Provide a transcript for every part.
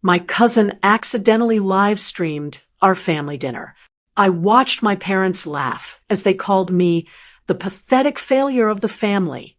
My cousin accidentally live-streamed our family dinner. I watched my parents laugh as they called me the pathetic failure of the family.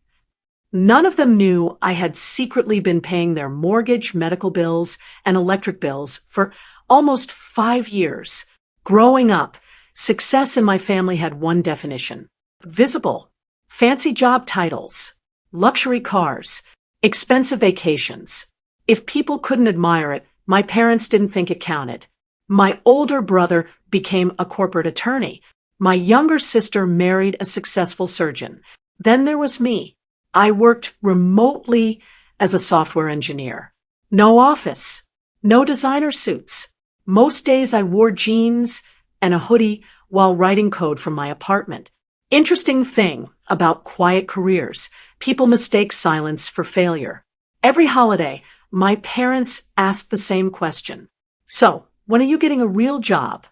None of them knew I had secretly been paying their mortgage, medical bills, and electric bills for almost 5 years. Growing up, success in my family had one definition: visible, fancy job titles, luxury cars, expensive vacations. If people couldn't admire it, my parents didn't think it counted. My older brother became a corporate attorney. My younger sister married a successful surgeon. Then there was me. I worked remotely as a software engineer. No office, no designer suits. Most days I wore jeans and a hoodie while writing code from my apartment. Interesting thing about quiet careers: people mistake silence for failure. Every holiday, my parents asked the same question. So, when are you getting a real job?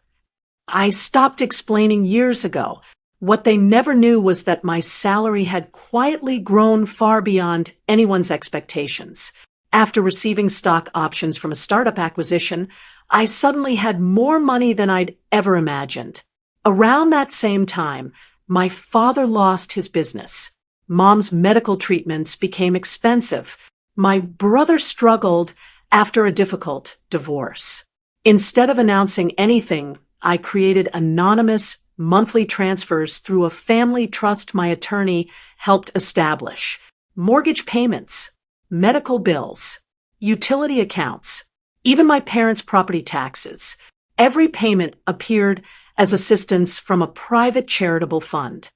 I stopped explaining years ago. What they never knew was that my salary had quietly grown far beyond anyone's expectations. After receiving stock options from a startup acquisition, I suddenly had more money than I'd ever imagined. Around that same time, my father lost his business. Mom's medical treatments became expensive. My brother struggled after a difficult divorce. Instead of announcing anything, I created anonymous monthly transfers through a family trust my attorney helped establish. Mortgage payments, medical bills, utility accounts, even my parents' property taxes. Every payment appeared as assistance from a private charitable fund.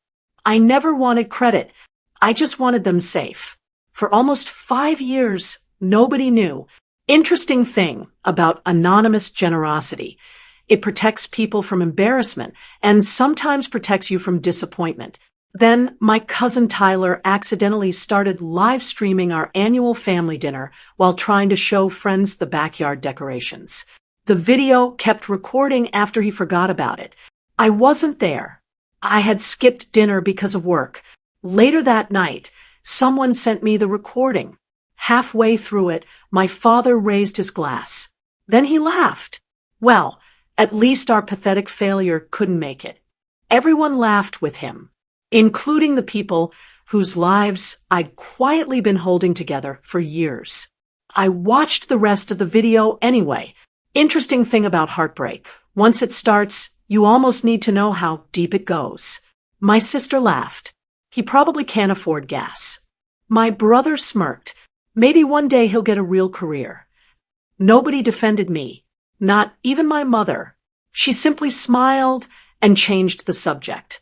I never wanted credit. I just wanted them safe. For almost 5 years, nobody knew. Interesting thing about anonymous generosity: it protects people from embarrassment and sometimes protects you from disappointment. Then my cousin Tyler accidentally started live streaming our annual family dinner while trying to show friends the backyard decorations. The video kept recording after he forgot about it. I wasn't there. I had skipped dinner because of work. Later that night, someone sent me the recording. Halfway through it, my father raised his glass. Then he laughed. Well, at least our pathetic failure couldn't make it. Everyone laughed with him, including the people whose lives I'd quietly been holding together for years. I watched the rest of the video anyway. Interesting thing about heartbreak: once it starts, you almost need to know how deep it goes. My sister laughed. He probably can't afford gas. My brother smirked. Maybe one day he'll get a real career. Nobody defended me. Not even my mother. She simply smiled and changed the subject.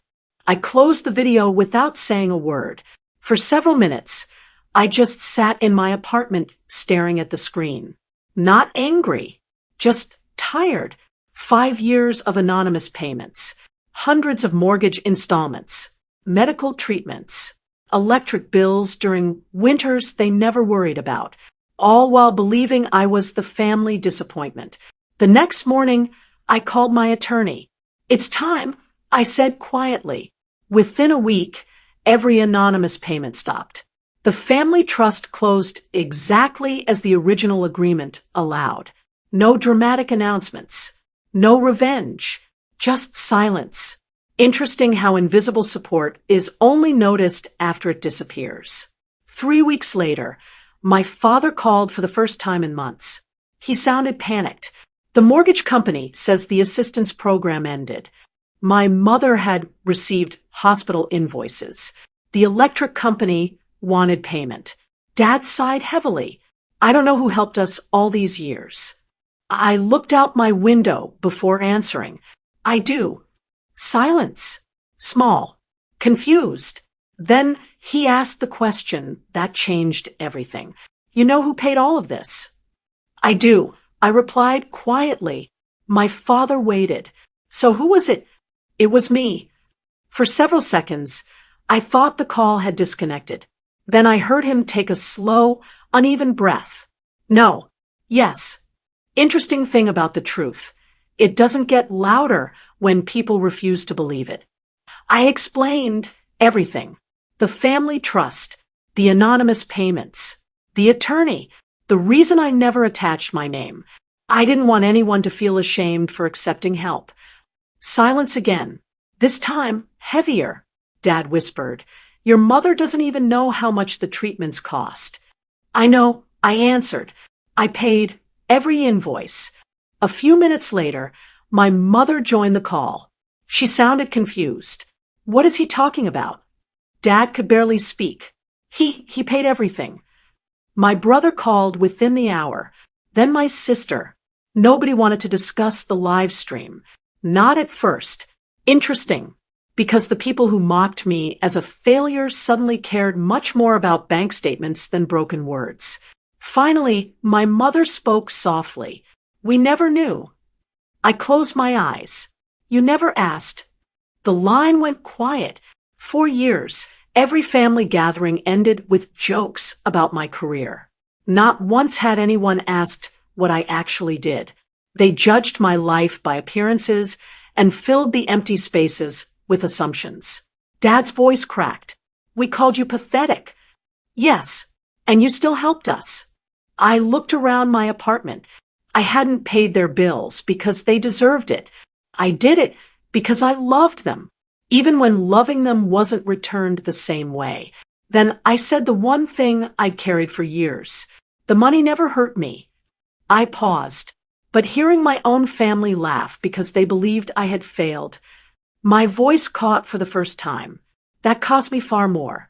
I closed the video without saying a word. For several minutes, I just sat in my apartment staring at the screen. Not angry, just tired. 5 years of anonymous payments, hundreds of mortgage installments, medical treatments, electric bills during winters they never worried about, all while believing I was the family disappointment. The next morning, I called my attorney. "It's time," I said quietly. Within a week, every anonymous payment stopped. The family trust closed exactly as the original agreement allowed. No dramatic announcements, no revenge, just silence. Interesting how invisible support is only noticed after it disappears. 3 weeks later, my father called for the first time in months. He sounded panicked. The mortgage company says the assistance program ended. My mother had received hospital invoices. The electric company wanted payment. Dad sighed heavily. I don't know who helped us all these years. I looked out my window before answering. I do. Silence. Small. Confused. Then he asked the question that changed everything. "You know who paid all of this?" "I do," I replied quietly. My father waited. "So who was it?" "It was me." For several seconds, I thought the call had disconnected. Then I heard him take a slow, uneven breath. "No. Yes." Interesting thing about the truth: it doesn't get louder when people refuse to believe it. I explained everything. The family trust, the anonymous payments, the attorney, the reason I never attached my name. I didn't want anyone to feel ashamed for accepting help. Silence again. This time, heavier, Dad whispered. Your mother doesn't even know how much the treatments cost. I know, I answered. I paid every invoice. A few minutes later, my mother joined the call. She sounded confused. What is he talking about? Dad could barely speak. He paid everything. My brother called within the hour. Then my sister. Nobody wanted to discuss the live stream. Not at first. Interesting, because the people who mocked me as a failure suddenly cared much more about bank statements than broken words. Finally, my mother spoke softly. We never knew. I closed my eyes. You never asked. The line went quiet. For years, every family gathering ended with jokes about my career. Not once had anyone asked what I actually did. They judged my life by appearances and filled the empty spaces with assumptions. Dad's voice cracked. We called you pathetic. Yes, and you still helped us. I looked around my apartment. I hadn't paid their bills because they deserved it. I did it because I loved them, even when loving them wasn't returned the same way. Then I said the one thing I'd carried for years. The money never hurt me. I paused, but hearing my own family laugh because they believed I had failed, my voice caught for the first time. That cost me far more.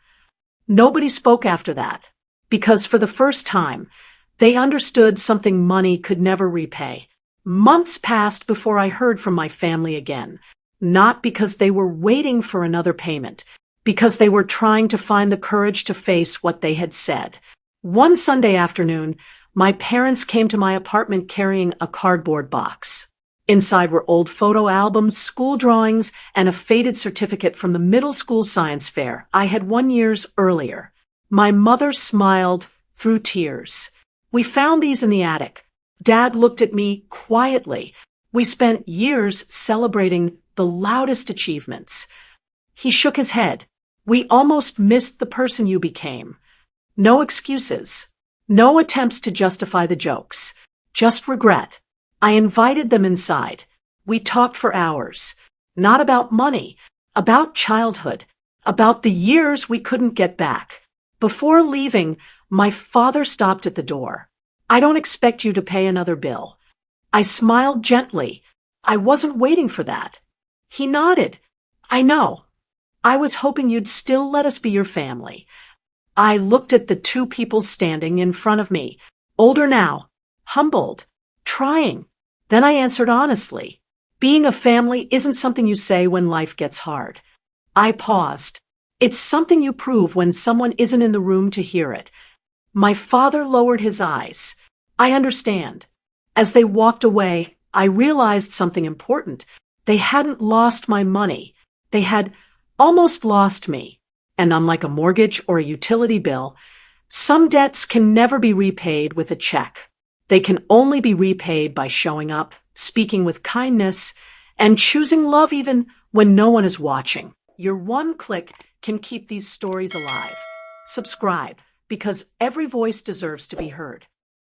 Nobody spoke after that, because for the first time, they understood something money could never repay. Months passed before I heard from my family again, not because they were waiting for another payment, because they were trying to find the courage to face what they had said. One Sunday afternoon, my parents came to my apartment carrying a cardboard box. Inside were old photo albums, school drawings, and a faded certificate from the middle school science fair I had won years earlier. My mother smiled through tears. We found these in the attic. Dad looked at me quietly. We spent years celebrating the loudest achievements. He shook his head. We almost missed the person you became. No excuses. No attempts to justify the jokes. Just regret. I invited them inside. We talked for hours. Not about money. About childhood. About the years we couldn't get back. Before leaving, my father stopped at the door. I don't expect you to pay another bill. I smiled gently. I wasn't waiting for that. He nodded. I know. I was hoping you'd still let us be your family. I looked at the two people standing in front of me, older now, humbled, trying. Then I answered honestly. Being a family isn't something you say when life gets hard. I paused. It's something you prove when someone isn't in the room to hear it. My father lowered his eyes. I understand. As they walked away, I realized something important. They hadn't lost my money. They had almost lost me. And unlike a mortgage or a utility bill, some debts can never be repaid with a check. They can only be repaid by showing up, speaking with kindness, and choosing love even when no one is watching. Your one click can keep these stories alive. Subscribe, because every voice deserves to be heard.